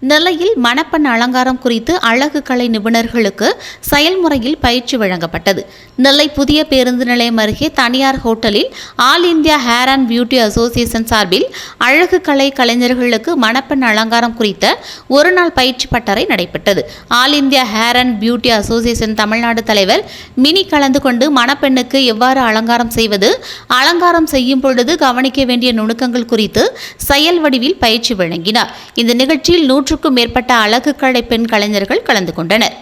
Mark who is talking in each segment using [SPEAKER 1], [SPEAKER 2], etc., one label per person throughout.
[SPEAKER 1] நெல்லையில் மணப்பெண் அலங்காரம் குறித்து அழகு கலை நிபுணர்களுக்கு செயல்முறையில் பயிற்சி வழங்கப்பட்டது. நெல்லை புதிய பேருந்து நிலையம் அருகே தனியார் ஹோட்டலில் all India hair and beauty association சார்பில் அழகு கலை கலைஞர்களுக்கு மணப்பெண் அலங்காரம் குறித்த ஒருநாள் பயிற்சி பட்டறை நடைபெற்றது. All India hair and beauty association Tamil Nadu தலைவர் மினி கலந்து கொண்டு மணப்பெண்ணுக்கு எவ்வாறு அலங்காரம் செய்வது, அலங்காரம் செய்யும் பொழுது கவனிக்க வேண்டிய நுணுக்கங்கள் குறித்து செயல் வடிவில் பயிற்சி வழங்கினார். இந்த நிகழ்ச்சியில் 100க்கும் மேற்பட்ட அழகு கலை பெண் கலைஞர்கள் கலந்து கொண்டனர்.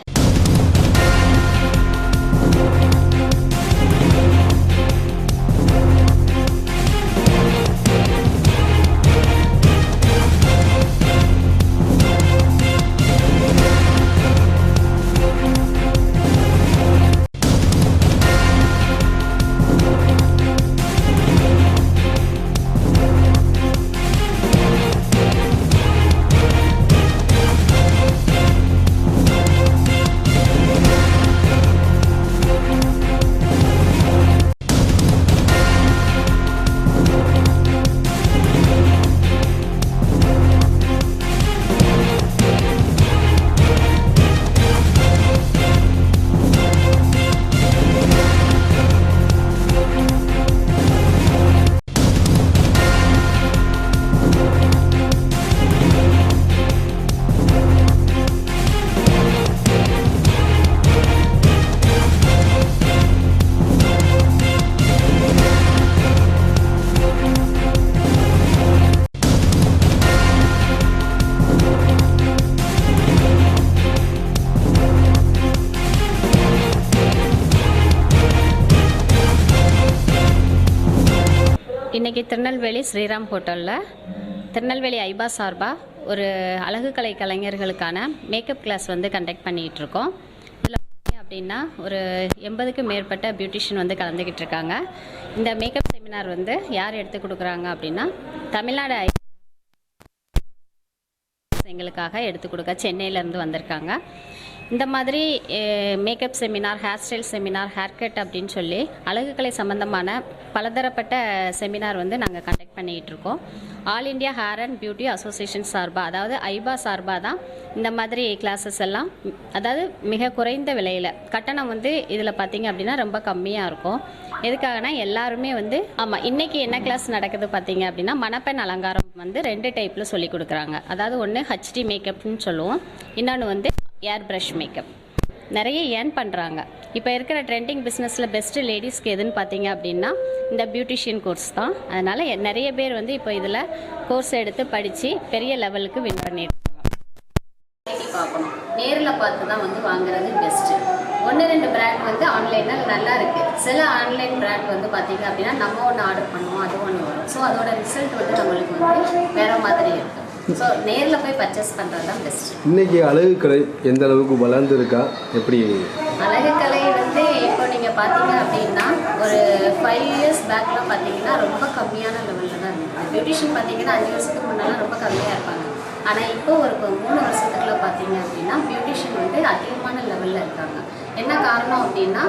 [SPEAKER 2] இன்றைக்கி திருநெல்வேலி ஸ்ரீராம் ஹோட்டலில் திருநெல்வேலி ஐபா சார்பாக ஒரு அழகுக்கலை கலைஞர்களுக்கான மேக்கப் கிளாஸ் வந்து கண்டக்ட் பண்ணிகிட்ருக்கோம். இதில் அப்படின்னா ஒரு 80க்கும் மேற்பட்ட பியூட்டிஷியன் வந்து கலந்துக்கிட்டு இருக்காங்க. இந்த மேக்கப் செமினார் வந்து யார் எடுத்து கொடுக்குறாங்க அப்படின்னா தமிழ்நாடு எங்களுக்காக எடுத்து கொடுக்க சென்னையிலேருந்து வந்திருக்காங்க. இந்த மாதிரி makeup seminar, hair style seminar, hair cut அப்படின்னு சொல்லி அழகுக்கலை சம்மந்தமான பலதரப்பட்ட செமினார் வந்து நாங்கள் கண்டக்ட் பண்ணிகிட்டு இருக்கோம். All India hair and beauty association சார்பாக, அதாவது ஐபா சார்பாக தான் இந்த மாதிரி கிளாஸஸ் எல்லாம், அதாவது மிக குறைந்த விலையில், கட்டணம் வந்து இதில் பார்த்திங்க அப்படின்னா ரொம்ப கம்மியாக இருக்கும். எதுக்காகனா எல்லாருமே வந்து இன்றைக்கி என்ன கிளாஸ் நடக்குது பார்த்திங்க அப்படின்னா மணப்பெண் அலங்காரம் வந்து 2 டைப்பில் சொல்லி கொடுக்குறாங்க. அதாவது ஒன்று ஹச்டி மேக்கப்னு சொல்லுவோம், இன்னொன்று வந்து ஏர் ப்ரஷ் மேக்கப். நிறைய ஏர்ன் பண்ணுறாங்க. இப்போ இருக்கிற ட்ரெண்டிங் பிஸ்னஸில் பெஸ்ட்டு லேடிஸ்க்கு எதுன்னு பார்த்தீங்க அப்படின்னா இந்த பியூட்டிஷியன் கோர்ஸ் தான். அதனால் நிறைய பேர் வந்து இப்போ இதில் கோர்ஸ் எடுத்து படித்து பெரிய லெவலுக்கு வின் பண்ணியிருக்காங்க. பார்க்கணும், நேரில் பார்த்து தான் வந்து வாங்குறது பெஸ்ட்டு. 1-2 பிராண்ட் வந்து ஆன்லைனில் நல்லா இருக்குது. சில ஆன்லைன் பிராண்ட் வந்து பார்த்திங்க அப்படின்னா நம்ம ஒன்று ஆர்டர் பண்ணுவோம், அது ஒன்று வரும். ஸோ அதோட ரிசல்ட் வந்து நம்மளுக்கு வந்து வேறு மாதிரி இருக்குது. ஸோ நேரில் போய் பர்ச்சேஸ் பண்ணுறது தான் பெஸ்ட்டு.
[SPEAKER 3] இன்றைக்கி அழகுக்கலை எந்த அளவுக்கு வளர்ந்து இருக்கா? எப்படி
[SPEAKER 2] அழகுக்கலை வந்து இப்போ நீங்கள் பார்த்தீங்க அப்படின்னா ஒரு 5 இயர்ஸ் பேக்லாம் பார்த்தீங்கன்னா ரொம்ப கம்மியான லெவலில் தான் இருக்குது. பியூட்டிஷியன் பார்த்தீங்கன்னா 5 வருஷத்துக்கு முன்னெல்லாம் ரொம்ப கம்மியாக இருப்பாங்க. ஆனால் இப்போ ஒரு 3 வருஷத்துக்குள்ள பார்த்தீங்க அப்படின்னா பியூட்டிஷியன் வந்து அதிகமான லெவலில் இருக்காங்க. என்ன காரணம் அப்படின்னா,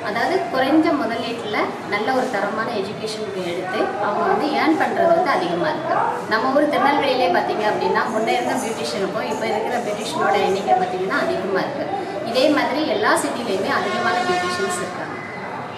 [SPEAKER 2] அதாவது குறைஞ்ச முதலீட்டில் நல்ல ஒரு தரமான எஜுகேஷனுக்கு எடுத்து அவங்க வந்து ஏர்ன் பண்ணுறது வந்து அதிகமாக இருக்குது. நம்ம ஊர் திருநெல்வேலியிலே பார்த்தீங்க அப்படின்னா முன்னே இருந்த பியூட்டிஷியனுக்கும் இப்போ இருக்கிற பியூட்டிஷியனோட எண்ணிக்கை பார்த்திங்கன்னா அதிகமாக இருக்குது. இதே மாதிரி எல்லா சிட்டிலையுமே அதிகமான பியூட்டிஷியன்ஸ் இருக்காங்க.